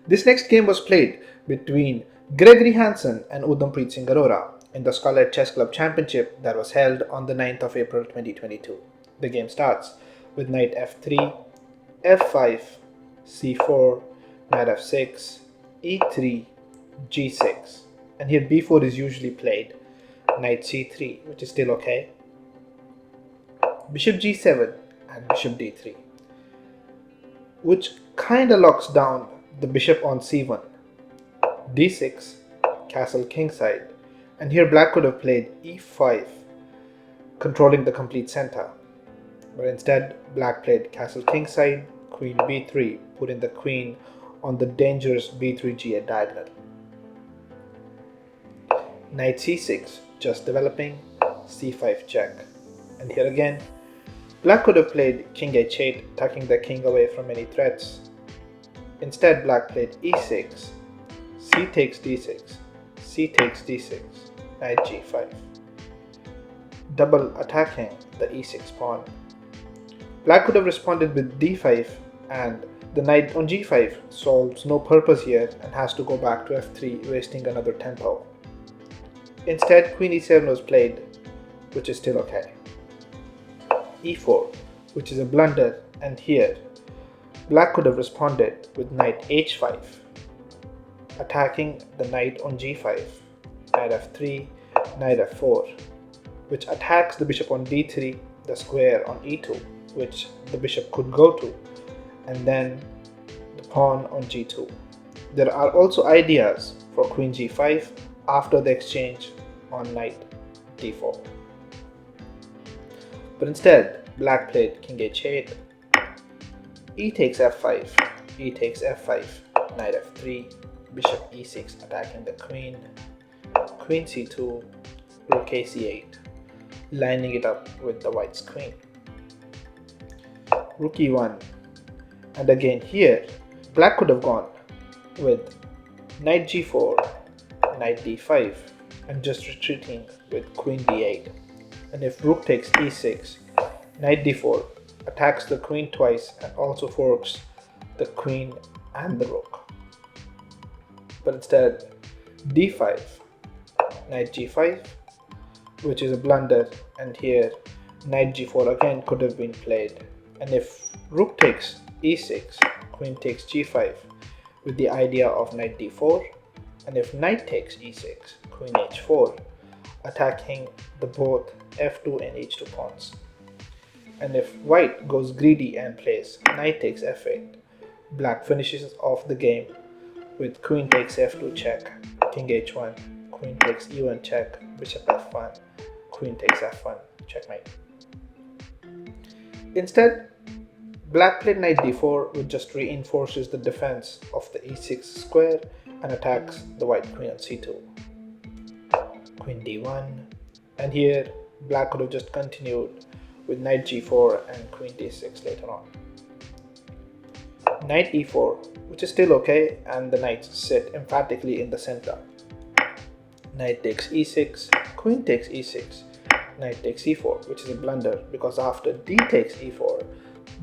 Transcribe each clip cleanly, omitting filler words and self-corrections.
This next game was played between Gregory Hansen and Uddampreet Singh Arora in the Scarlet Chess Club Championship that was held on the 9th of April 2022. The game starts with knight f3, f5, c4, knight f6, e3, g6, and here b4 is usually played, knight c3, which is still okay, bishop g7 and bishop d3, which kinda locks down the bishop on c1, d6, castle kingside, and here black could have played e5, controlling the complete center, but instead black played castle kingside, queen b3, putting the queen on the dangerous b3 g8 diagonal. Knight c6, just developing, c5 check, and here again black could have played king h8, tucking the king away from any threats. Instead black played e6, c takes d6, c takes d6, knight g5, double attacking the e6 pawn. Black could have responded with d5, and the knight on g5 solves no purpose here and has to go back to f3, wasting another tempo. Instead queen e7 was played, which is still okay. e4, which is a blunder, and here black could have responded with knight h5, attacking the knight on g5, knight f3, knight f4, which attacks the bishop on d3, the square on e2, which the bishop could go to, and then the pawn on g2. There are also ideas for queen g5 after the exchange on knight d4. But instead, black played king h8, e takes f5, e takes f5, knight f3, bishop e6 attacking the queen, queen c2, rook a c8, lining it up with the white's queen, rook e1, and again here black could have gone with knight g4, knight d5, and just retreating with queen d8. And if rook takes e6, knight d4 attacks the queen twice and also forks the queen and the rook. But instead d5, knight g5, which is a blunder, and here knight g4 again could have been played. And if rook takes e6, queen takes g5 with the idea of knight d4, and if knight takes e6, queen h4, attacking the both f2 and h2 pawns. And if white goes greedy and plays knight takes f8, black finishes off the game with queen takes f2 check, king h1, queen takes e1 check, bishop f1, queen takes f1, checkmate. Instead, black played knight d4, which just reinforces the defense of the e6 square and attacks the white queen on c2. Queen d1, and here black could have just continued with knight g4 and queen d6 later on. Knight e4, which is still okay, and the knights sit emphatically in the center. Knight takes e6, queen takes e6, knight takes e4, which is a blunder because after d takes e4,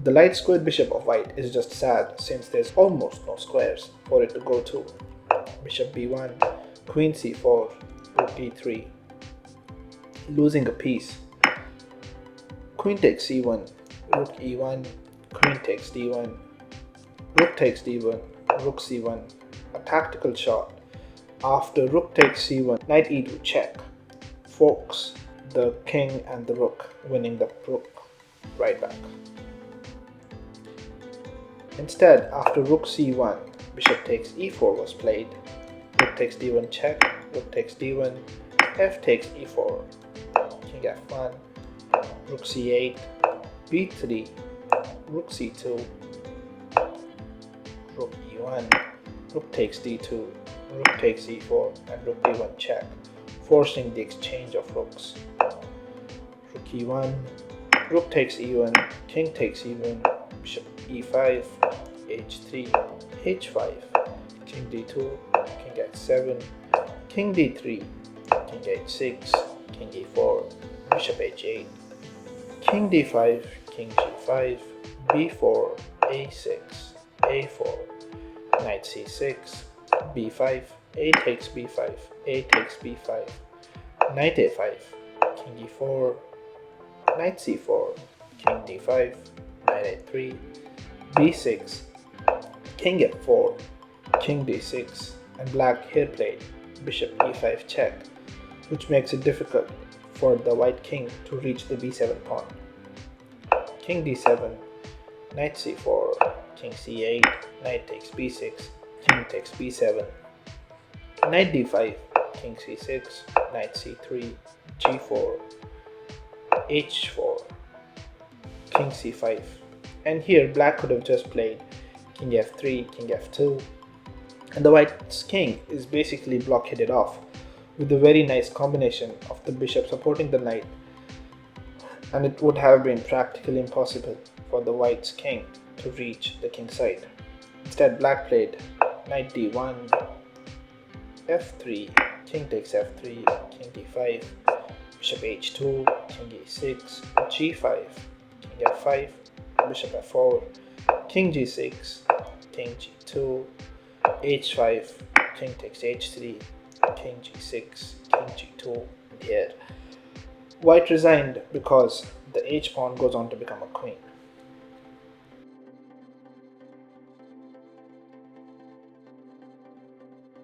the light squared bishop of white is just sad since there's almost no squares for it to go to. Bishop b1, queen c4, rook e3, losing a piece. Queen takes c1, rook e1, queen takes d1, rook takes d1, rook c1, a tactical shot. After rook takes c1, knight e2 check, forks the king and the rook, winning the rook right back. Instead, after rook c1, bishop takes e4 was played, rook takes d1 check, rook takes d1, f takes e4, king f1, rook c8, b3, rook c2, rook e1, rook takes d2, rook takes e4, and rook d1 check, forcing the exchange of rooks. Rook e1, rook takes e1, king takes e1, bishop e5, h3, h5, king d2, king h7, king d3, king h6, king e4, bishop h8, king d5, king g5, b4, a6, a4, knight c6, b5, a takes b5, a takes b5, knight a5, king e4, knight c4, king d5, knight a3, b6, king f4, king d6, and black here played bishop e5 check, which makes it difficult for the white king to reach the b7 pawn. King d7, knight c4, king c8, knight takes b6, king takes b7, knight d5, king c6, knight c3, g4, h4, king c5, and here black could have just played king f3, king f2, and the white's king is basically blockaded off with a very nice combination of the bishop supporting the knight, and it would have been practically impossible for the white's king to reach the king side. Instead, black played knight d1, f3, king takes f3, king d5, bishop h2, king e6, g5, king f5, bishop f4, king g6, king g2, h5, king takes h3, king g6, king g2, and here white resigned because the h pawn goes on to become a queen.